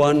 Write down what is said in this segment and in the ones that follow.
1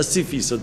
80%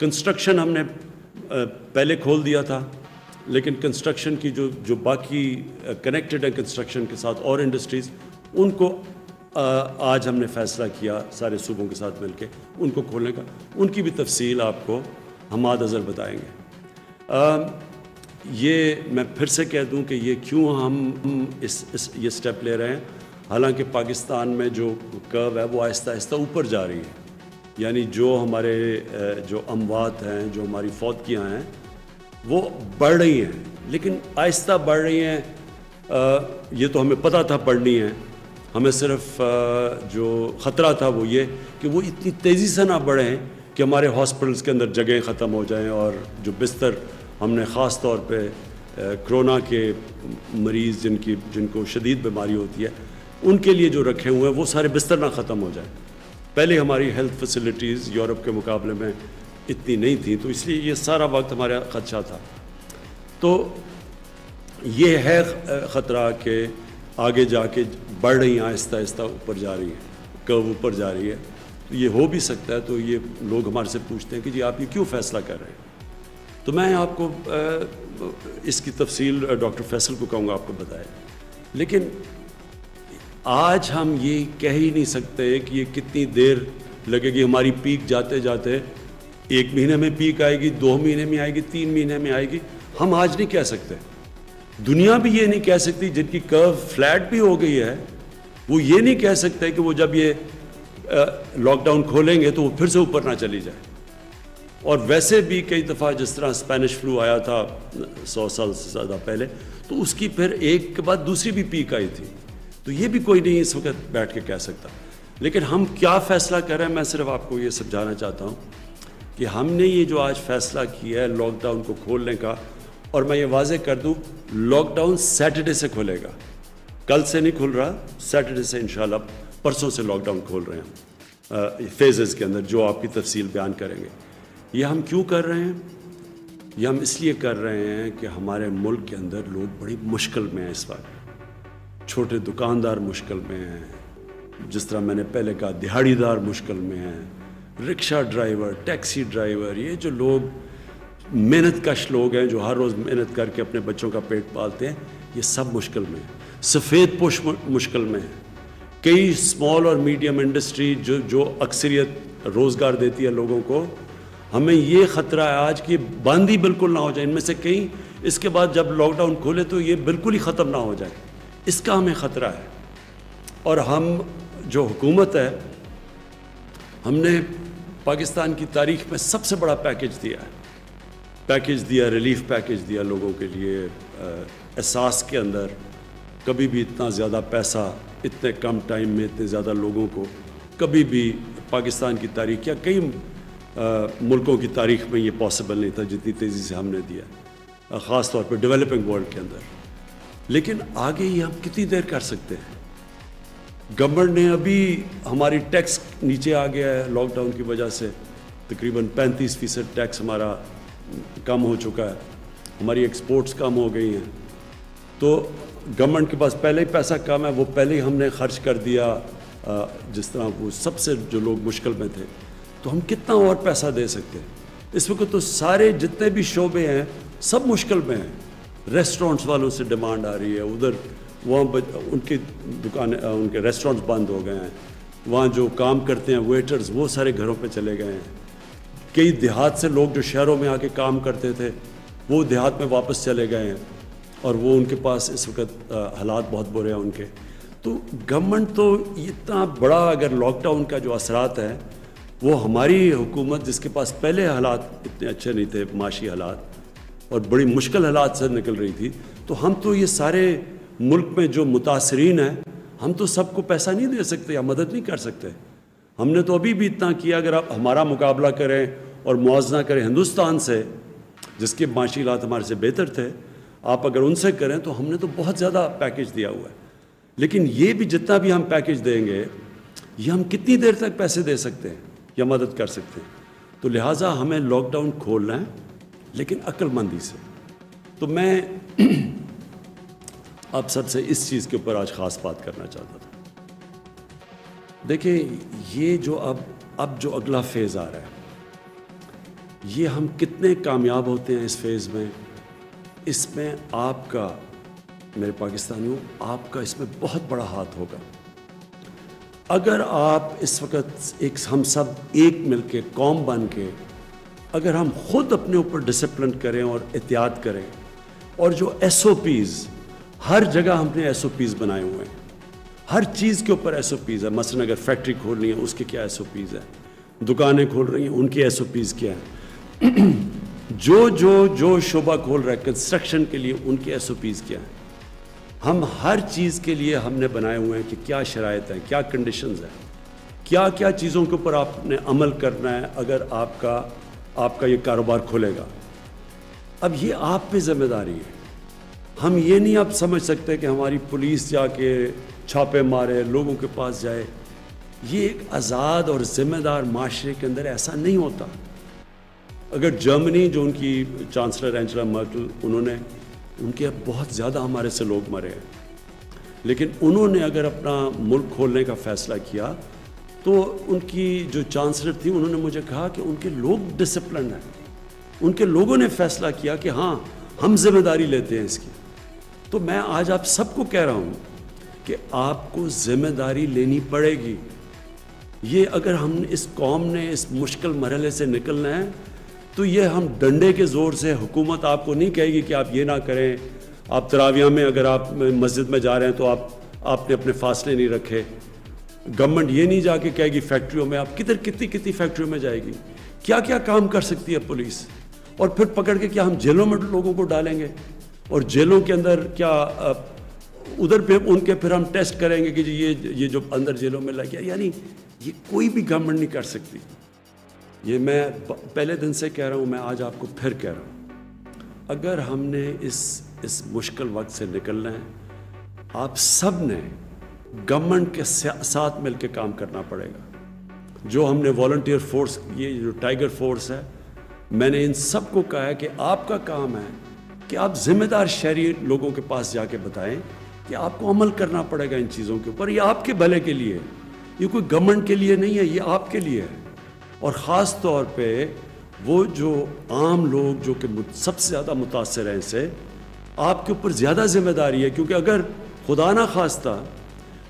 construction ہم نے پہلے کھول دیا تھا، لیکن کنسٹرکشن کی جو باقی کنیکٹڈ ہیں کنسٹرکشن کے ساتھ اور انڈسٹریز، ان کو آج ہم نے فیصلہ کیا سارے صوبوں کے ساتھ مل کے ان کو کھولنے کا. ان کی بھی تفصیل آپ کو حماد اظہر بتائیں گے. یہ میں پھر سے کہہ دوں کہ یہ کیوں ہم یہ سٹیپ لے رہے ہیں، حالانکہ پاکستان میں جو کرو ہے وہ آہستہ آہستہ اوپر جا رہی ہے. یعنی جو ہمارے جو اموات ہیں، جو ہماری فوتگیاں ہیں، وہ بڑھ رہی ہیں، لیکن آہستہ بڑھ رہی ہیں. یہ تو ہمیں پتہ تھا بڑھنی ہے. ہمیں صرف جو خطرہ تھا وہ یہ کہ وہ اتنی تیزی سے نہ بڑھیں کہ ہمارے ہاسپٹلس کے اندر جگہیں ختم ہو جائیں، اور جو بستر ہم نے خاص طور پہ کرونا کے مریض جن کو شدید بیماری ہوتی ہے ان کے لیے جو رکھے ہوئے ہیں وہ سارے بستر نہ ختم ہو جائیں. پہلے ہماری ہیلتھ فیسلٹیز یورپ کے مقابلے میں اتنی نہیں تھیں، تو اس لیے یہ سارا وقت ہمارا خدشہ تھا. تو یہ ہے خطرہ کہ آگے جا کے بڑھ رہی ہیں، آہستہ آہستہ اوپر جا رہی ہیں، کرو اوپر جا رہی ہے. تو یہ ہو بھی سکتا ہے. تو یہ لوگ ہمارے سے پوچھتے ہیں کہ جی آپ یہ کیوں فیصلہ کر رہے ہیں. تو میں آپ کو اس کی تفصیل ڈاکٹر فیصل کو کہوں گا آپ کو بتائے. لیکن آج ہم یہ کہہ ہی نہیں سکتے کہ یہ کتنی دیر لگے گی. ہماری پیک جاتے جاتے 1 مہینے میں پیک آئے گی، 2 مہینے میں آئے گی، 3 مہینے میں آئے گی، ہم آج نہیں کہہ سکتے. دنیا بھی یہ نہیں کہہ سکتی. جن کی کرو فلیٹ بھی ہو گئی ہے وہ یہ نہیں کہہ سکتے کہ وہ جب یہ لاک ڈاؤن کھولیں گے تو وہ پھر سے اوپر نہ چلی جائے. اور ویسے بھی کئی دفعہ جس طرح اسپینش فلو آیا تھا 100 سال سے زیادہ پہلے، تو اس کی پھر ایک کے بعد دوسری بھی پیک آئی تھی. تو یہ بھی کوئی نہیں اس وقت بیٹھ کے کہہ سکتا. لیکن ہم کیا فیصلہ کر رہے ہیں، میں صرف آپ کو یہ سمجھانا چاہتا ہوں کہ ہم نے یہ جو آج فیصلہ کیا ہے لاک ڈاؤن کو کھولنے کا، اور میں یہ واضح کر دوں لاک ڈاؤن سیٹرڈے سے کھلے گا، کل سے نہیں کھل رہا، سیٹرڈے سے انشاءاللہ پرسوں سے لاک ڈاؤن کھول رہے ہیں فیزز کے اندر، جو آپ کی تفصیل بیان کریں گے. یہ ہم کیوں کر رہے ہیں؟ یہ ہم اس لیے کر رہے ہیں کہ ہمارے ملک کے اندر لوگ بڑی مشکل میں ہیں اس وقت. چھوٹے دکاندار مشکل میں ہیں، جس طرح میں نے پہلے کہا دہاڑی دار مشکل میں ہیں، رکشہ ڈرائیور، ٹیکسی ڈرائیور، یہ جو لوگ محنت کش لوگ ہیں جو ہر روز محنت کر کے اپنے بچوں کا پیٹ پالتے ہیں، یہ سب مشکل میں ہیں. سفید پوش مشکل میں ہیں. کئی اسمال اور میڈیم انڈسٹری جو اکثریت روزگار دیتی ہے لوگوں کو، ہمیں یہ خطرہ ہے آج کہ بند ہی بالکل نہ ہو جائے. ان میں سے کئی اس کے بعد جب لاک ڈاؤن کھولے تو یہ بالکل ہی ختم نہ ہو جائے، اس کا ہمیں خطرہ ہے. اور ہم جو حکومت ہے، ہم نے پاکستان کی تاریخ میں سب سے بڑا پیکیج دیا، ریلیف پیکیج دیا لوگوں کے لیے. احساس کے اندر کبھی بھی اتنا زیادہ پیسہ اتنے کم ٹائم میں اتنے زیادہ لوگوں کو کبھی بھی پاکستان کی تاریخ یا کئی ملکوں کی تاریخ میں یہ پاسبل نہیں تھا جتنی تیزی سے ہم نے دیا، خاص طور پہ ڈیولپنگ ورلڈ کے اندر. لیکن آگے یہ ہم کتنی دیر کر سکتے ہیں؟ گورنمنٹ نے ابھی ہماری ٹیکس نیچے آ گیا ہے لاک ڈاؤن کی وجہ سے، تقریباً 35% ٹیکس ہمارا کم ہو چکا ہے، ہماری ایکسپورٹس کم ہو گئی ہیں. تو گورنمنٹ کے پاس پہلے ہی پیسہ کم ہے، وہ پہلے ہی ہم نے خرچ کر دیا. جس طرح وہ سب سے جو لوگ مشکل میں تھے، تو ہم کتنا اور پیسہ دے سکتے ہیں؟ اس وقت تو سارے جتنے بھی شعبے ہیں سب مشکل میں ہیں. ریسٹورنٹس والوں سے ڈیمانڈ آ رہی ہے، ادھر وہاں ان کی دکانیں، ان کے ریسٹورنٹس بند ہو گئے ہیں. وہاں جو کام کرتے ہیں ویٹرز، وہ سارے گھروں پہ چلے گئے ہیں. کئی دیہات سے لوگ جو شہروں میں آ کے کام کرتے تھے وہ دیہات میں واپس چلے گئے ہیں، اور وہ ان کے پاس اس وقت حالات بہت برے ہیں ان کے. تو گورنمنٹ تو اتنا بڑا، اگر لاک ڈاؤن کا جو اثرات ہیں وہ ہماری حکومت جس کے پاس پہلے حالات اتنے اچھے نہیں تھے، معاشی حالات اور بڑی مشکل حالات سے نکل رہی تھی، تو ہم تو یہ سارے ملک میں جو متاثرین ہیں ہم تو سب کو پیسہ نہیں دے سکتے یا مدد نہیں کر سکتے. ہم نے تو ابھی بھی اتنا کیا. اگر آپ ہمارا مقابلہ کریں اور موازنہ کریں ہندوستان سے، جس کے معاشی حالات ہمارے سے بہتر تھے، آپ اگر ان سے کریں تو ہم نے تو بہت زیادہ پیکیج دیا ہوا ہے. لیکن یہ بھی جتنا بھی ہم پیکیج دیں گے، یہ ہم کتنی دیر تک پیسے دے سکتے ہیں یا مدد کر سکتے ہیں؟ تو لہٰذا ہمیں لاک ڈاؤن کھولنا ہے، لیکن عقل مندی سے. تو میں آپ سب سے اس چیز کے اوپر آج خاص بات کرنا چاہتا تھا. دیکھیں، یہ جو اب جو اگلا فیز آ رہا ہے، یہ ہم کتنے کامیاب ہوتے ہیں اس فیز میں، اس میں آپ کا، میرے پاکستانیوں، آپ کا اس میں بہت بڑا ہاتھ ہوگا۔ اگر آپ اس وقت ہم سب ایک مل کے، قوم بن کے، اگر ہم خود اپنے اوپر ڈسپلن کریں اور احتیاط کریں، اور جو ایس او پیز، ہر جگہ ہم نے ایس او پیز بنائے ہوئے ہیں، ہر چیز کے اوپر ایس او پیز ہے۔ مثلا اگر فیکٹری کھول رہی ہیں اس کے کیا ایس او پیز ہے، دکانیں کھول رہی ہیں ان کی ایس او پیز کیا ہے، جو شعبہ کھول رہا ہے کنسٹرکشن کے لیے ان کے ایس او پیز کیا ہیں۔ ہم ہر چیز کے لیے ہم نے بنائے ہوئے ہیں کہ کیا شرائط ہیں، کیا کنڈیشنز ہیں، کیا کیا چیزوں کے اوپر آپ نے عمل کرنا ہے اگر آپ کا یہ کاروبار کھلے گا۔ اب یہ آپ پہ ذمہ داری ہے۔ ہم یہ نہیں آپ سمجھ سکتے کہ ہماری پولیس جا کے چھاپے مارے، لوگوں کے پاس جائے۔ یہ ایک آزاد اور ذمہ دار معاشرے کے اندر ایسا نہیں ہوتا۔ اگر جرمنی، جو ان کی چانسلر اینجلا مرکل، ان کے بہت زیادہ ہمارے سے لوگ مرے ہیں، لیکن انہوں نے اگر اپنا ملک کھولنے کا فیصلہ کیا تو ان کی جو چانسلر تھی انہوں نے مجھے کہا کہ ان کے لوگ ڈسپلنڈ ہیں، ان کے لوگوں نے فیصلہ کیا کہ ہاں ہم ذمہ داری لیتے ہیں اس کی۔ تو میں آج آپ سب کو کہہ رہا ہوں کہ آپ کو ذمہ داری لینی پڑے گی۔ یہ اگر ہم اس قوم نے اس مشکل مرحلے سے نکلنا ہے تو یہ ہم ڈنڈے کے زور سے، حکومت آپ کو نہیں کہے گی کہ آپ یہ نہ کریں، آپ تراویح میں اگر آپ مسجد میں جا رہے ہیں تو آپ نے اپنے فاصلے نہیں رکھے۔ گورنمنٹ یہ نہیں جا کے کہے گی فیکٹریوں میں، آپ کتنی فیکٹریوں میں جائے گی، کیا کیا کام کر سکتی ہے پولیس، اور پھر پکڑ کے کیا ہم جیلوں میں لوگوں کو ڈالیں گے، اور جیلوں کے اندر کیا ادھر پہ ان کے پھر ہم ٹیسٹ کریں گے کہ یہ جو اندر جیلوں میں لگ گیا۔ یعنی یہ کوئی بھی گورنمنٹ نہیں کر سکتی۔ یہ میں پہلے دن سے کہہ رہا ہوں، میں آج آپ کو پھر کہہ رہا ہوں، اگر ہم نے اس مشکل وقت سے نکلنا ہے، آپ سب نے گورنمنٹ کے ساتھ مل کے کام کرنا پڑے گا۔ جو ہم نے والنٹیئر فورس، یہ جو ٹائیگر فورس ہے، میں نے ان سب کو کہا ہے کہ آپ کا کام ہے کہ آپ ذمہ دار شہری لوگوں کے پاس جا کے بتائیں کہ آپ کو عمل کرنا پڑے گا ان چیزوں کے اوپر۔ یہ آپ کے بھلے کے لیے، یہ کوئی گورنمنٹ کے لیے نہیں ہے، یہ آپ کے لیے ہے۔ اور خاص طور پہ وہ جو عام لوگ جو کہ سب سے زیادہ متاثر ہیں، اس سے آپ کے اوپر زیادہ ذمہ داری ہے، کیونکہ اگر خدا نہ خواستہ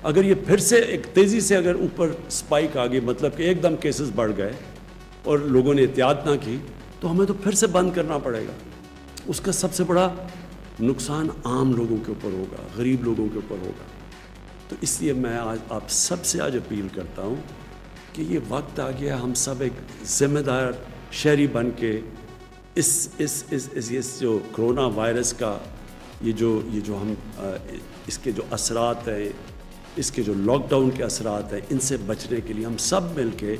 اگر یہ پھر سے ایک تیزی سے اگر اوپر سپائک آ گئی، مطلب کہ ایک دم کیسز بڑھ گئے اور لوگوں نے احتیاط نہ کی، تو ہمیں تو پھر سے بند کرنا پڑے گا۔ اس کا سب سے بڑا نقصان عام لوگوں کے اوپر ہوگا، غریب لوگوں کے اوپر ہوگا۔ تو اس لیے میں آج آپ سب سے آج اپیل کرتا ہوں کہ یہ وقت آ گیا، ہم سب ایک ذمہ دار شہری بن کے اس جو کرونا وائرس کا یہ جو ہم اس کے جو اثرات ہیں، اس کے جو لاک ڈاؤن کے اثرات ہیں، ان سے بچنے کے لیے ہم سب مل کے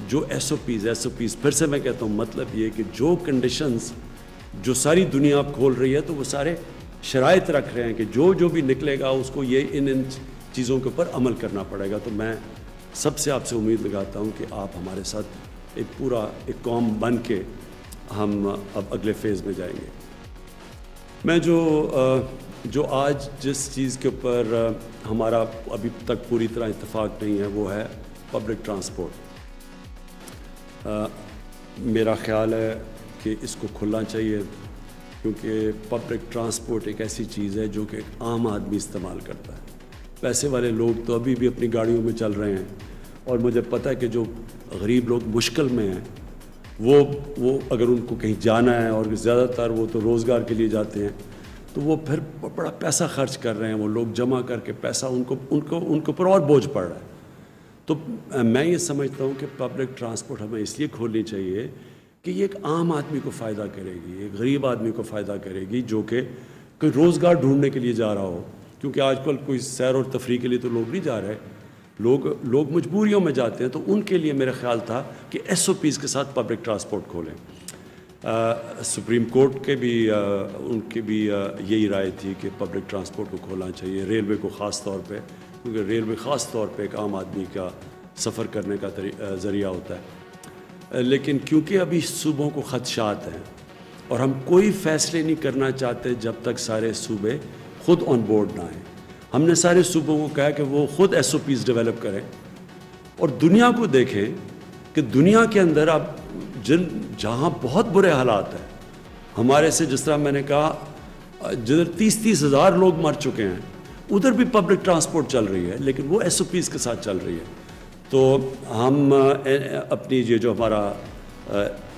جو ایس او پیز پھر سے میں کہتا ہوں، مطلب یہ کہ جو کنڈیشنز جو ساری دنیا اب کھول رہی ہے تو وہ سارے شرائط رکھ رہے ہیں کہ جو بھی نکلے گا اس کو یہ ان چیزوں کے اوپر عمل کرنا پڑے گا۔ تو میں سب سے آپ سے امید لگاتا ہوں کہ آپ ہمارے ساتھ ایک قوم بن کے ہم اب اگلے فیز میں جائیں گے۔ میں جو آج جس چیز کے اوپر ہمارا ابھی تک پوری طرح اتفاق نہیں ہے وہ ہے پبلک ٹرانسپورٹ۔ میرا خیال ہے کہ اس کو کھلنا چاہیے، کیونکہ پبلک ٹرانسپورٹ ایک ایسی چیز ہے جو کہ ایک عام آدمی استعمال کرتا ہے۔ پیسے والے لوگ تو ابھی بھی اپنی گاڑیوں میں چل رہے ہیں، اور مجھے پتہ ہے کہ جو غریب لوگ مشکل میں ہیں وہ اگر ان کو کہیں جانا ہے، اور زیادہ تر وہ تو روزگار کے لیے جاتے ہیں، تو وہ پھر بڑا پیسہ خرچ کر رہے ہیں، وہ لوگ جمع کر کے پیسہ ان کے اوپر اور بوجھ پڑ رہا ہے۔ تو میں یہ سمجھتا ہوں کہ پبلک ٹرانسپورٹ ہمیں اس لیے کھولنی چاہیے کہ یہ ایک عام آدمی کو فائدہ کرے گی، ایک غریب آدمی کو فائدہ کرے گی جو کہ کوئی روزگار ڈھونڈنے کے لیے جا رہا ہو، کیونکہ آج کل کوئی سیر اور تفریح کے لیے تو لوگ نہیں جا رہے، لوگ مجبوریوں میں جاتے ہیں۔ تو ان کے لیے میرا خیال تھا کہ ایس او پیز کے ساتھ پبلک ٹرانسپورٹ کھولیں۔ سپریم کورٹ کے بھی ان کی بھی یہی رائے تھی کہ پبلک ٹرانسپورٹ کو کھولنا چاہیے، ریلوے کو خاص طور پہ، کیونکہ ریلوے خاص طور پہ ایک عام آدمی کا سفر کرنے کا ذریعہ ہوتا ہے۔ لیکن کیونکہ ابھی صوبوں کو خدشات ہیں اور ہم کوئی فیصلے نہیں کرنا چاہتے جب تک سارے صوبے خود آن بورڈ نہ آئیں، ہم نے سارے صوبوں کو کہا کہ وہ خود ایس او پیز ڈیولپ کریں اور دنیا کو دیکھیں کہ دنیا کے اندر اب جہاں بہت برے حالات ہیں ہمارے سے، جس طرح میں نے کہا جدھر 30 ہزار لوگ مر چکے ہیں، ادھر بھی پبلک ٹرانسپورٹ چل رہی ہے، لیکن وہ ایس او پیز کے ساتھ چل رہی ہے۔ تو ہم اپنی یہ جو ہمارا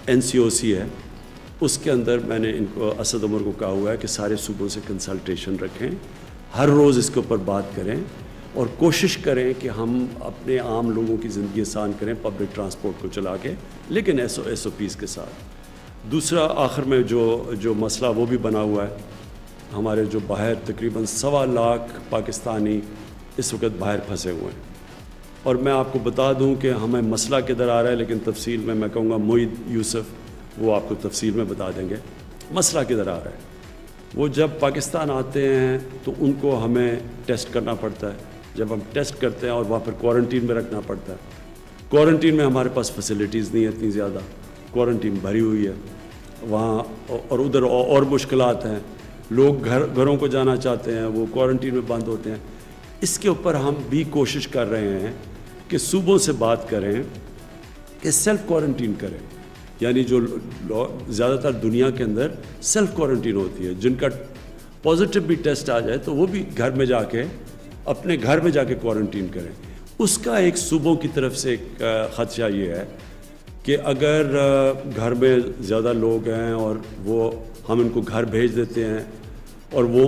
NCOC ہے اس کے اندر میں نے ان کو اسد عمر کو کہا ہوا ہے کہ سارے صوبوں سے کنسلٹیشن رکھیں، ہر روز اس کے اوپر بات کریں اور کوشش کریں کہ ہم اپنے عام لوگوں کی زندگی آسان کریں پبلک ٹرانسپورٹ کو چلا کے، لیکن ایس او پیز کے ساتھ۔ دوسرا آخر میں جو مسئلہ وہ بھی بنا ہوا ہے، ہمارے جو باہر تقریباً 1.25 لاکھ پاکستانی اس وقت باہر پھنسے ہوئے ہیں، اور میں آپ کو بتا دوں کہ ہمیں مسئلہ کدھر آ رہا ہے، لیکن تفصیل میں کہوں گا معید یوسف وہ آپ کو تفصیل میں بتا دیں گے مسئلہ کدھر آ رہا ہے۔ وہ جب پاکستان آتے ہیں تو ان کو ہمیں ٹیسٹ کرنا پڑتا ہے، جب ہم ٹیسٹ کرتے ہیں اور وہاں پر کوارنٹین میں رکھنا پڑتا ہے۔ کوارنٹین میں ہمارے پاس فیسلٹیز نہیں ہیں اتنی زیادہ، کوارنٹین بھری ہوئی ہے وہاں، اور ادھر اور مشکلات ہیں، لوگ گھروں کو جانا چاہتے ہیں، وہ کوارنٹین میں بند ہوتے ہیں۔ اس کے اوپر ہم بھی کوشش کر رہے ہیں کہ صوبوں سے بات کریں کہ سیلف کوارنٹین کریں، یعنی جو زیادہ تر دنیا کے اندر سیلف کوارنٹین ہوتی ہے، جن کا پازیٹیو بھی ٹیسٹ آ جائے تو وہ بھی گھر میں جا کے اپنے گھر میں جا کے کوارنٹین کریں۔ اس کا ایک صوبوں کی طرف سے ایک خدشہ یہ ہے کہ اگر گھر میں زیادہ لوگ ہیں اور وہ ہم ان کو گھر بھیج دیتے ہیں اور وہ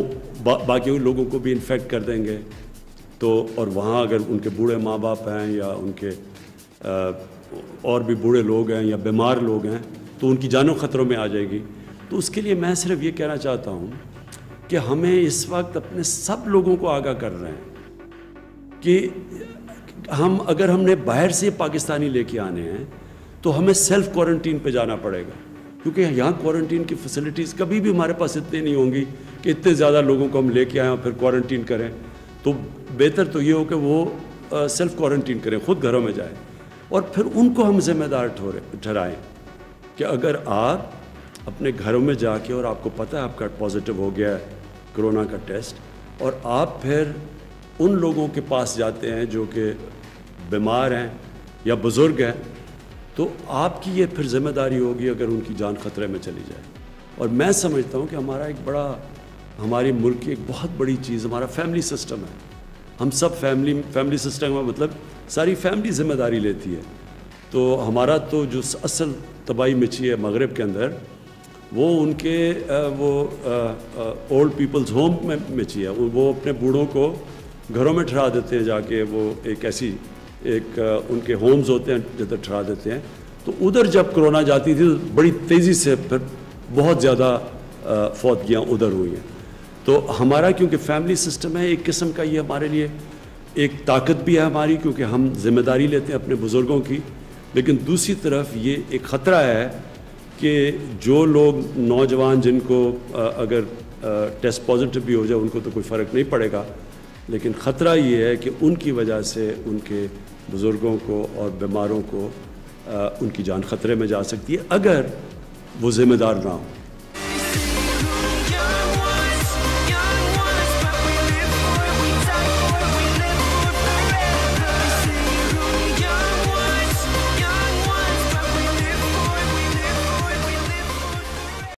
باقی لوگوں کو بھی انفیکٹ کر دیں گے، تو اور وہاں اگر ان کے بوڑھے ماں باپ ہیں یا ان کے اور بھی بوڑھے لوگ ہیں یا بیمار لوگ ہیں تو ان کی جانوں خطروں میں آ جائے گی۔ تو اس کے لیے میں صرف یہ کہنا چاہتا ہوں کہ ہمیں اس وقت اپنے سب لوگوں کو آگاہ کر رہے ہیں کہ اگر ہم نے باہر سے پاکستانی لے کے آنے ہیں تو ہمیں سیلف کوارنٹین پہ جانا پڑے گا، کیونکہ یہاں کوارنٹین کی فیسلٹیز کبھی بھی ہمارے پاس اتنی نہیں ہوں گی کہ اتنے زیادہ لوگوں کو ہم لے کے آئیں اور پھر کوارنٹین کریں۔ تو بہتر تو یہ ہو کہ وہ سیلف کوارنٹین کریں، خود گھروں میں جائیں، اور پھر ان کو ہم ذمہ دار ٹھہرائیں کہ اگر آپ اپنے گھروں میں جا کے اور آپ کو پتہ ہے آپ کا پازیٹیو ہو گیا ہے کرونا کا ٹیسٹ، اور آپ پھر ان لوگوں کے پاس جاتے ہیں جو کہ بیمار ہیں یا بزرگ ہیں، تو آپ کی یہ پھر ذمہ داری ہوگی اگر ان کی جان خطرے میں چلی جائے۔ اور میں سمجھتا ہوں کہ ہمارا ایک بڑا، ہماری ملک کی ایک بہت بڑی چیز ہمارا فیملی سسٹم ہے۔ ہم سب فیملی سسٹم میں مطلب ساری فیملی ذمہ داری لیتی ہے۔ تو ہمارا تو جو اصل تباہی مچی ہے مغرب کے اندر، وہ ان کے وہ اولڈ پیپلز ہوم میں مچی ہے۔ وہ اپنے بوڑھوں کو گھروں میں ٹھہرا دیتے ہیں، جا کے وہ ایک ایسی ان کے ہومز ہوتے ہیں جدھر ٹھہرا دیتے ہیں۔ تو ادھر جب کرونا جاتی تھی تو بڑی تیزی سے پھر بہت زیادہ فوتگیاں ادھر ہوئی ہیں۔ تو ہمارا کیونکہ فیملی سسٹم ہے، ایک قسم کا یہ ہمارے لیے ایک طاقت بھی ہے ہماری، کیونکہ ہم ذمہ داری لیتے ہیں اپنے بزرگوں کی، لیکن دوسری طرف یہ ایک خطرہ ہے کہ جو لوگ نوجوان جن کو اگر ٹیسٹ پازیٹیو بھی ہو جائے ان کو تو کوئی فرق نہیں پڑے گا، لیکن خطرہ یہ ہے کہ ان کی وجہ سے ان کے بزرگوں کو اور بیماروں کو ان کی جان خطرے میں جا سکتی ہے اگر وہ ذمہ دار نہ ہوں۔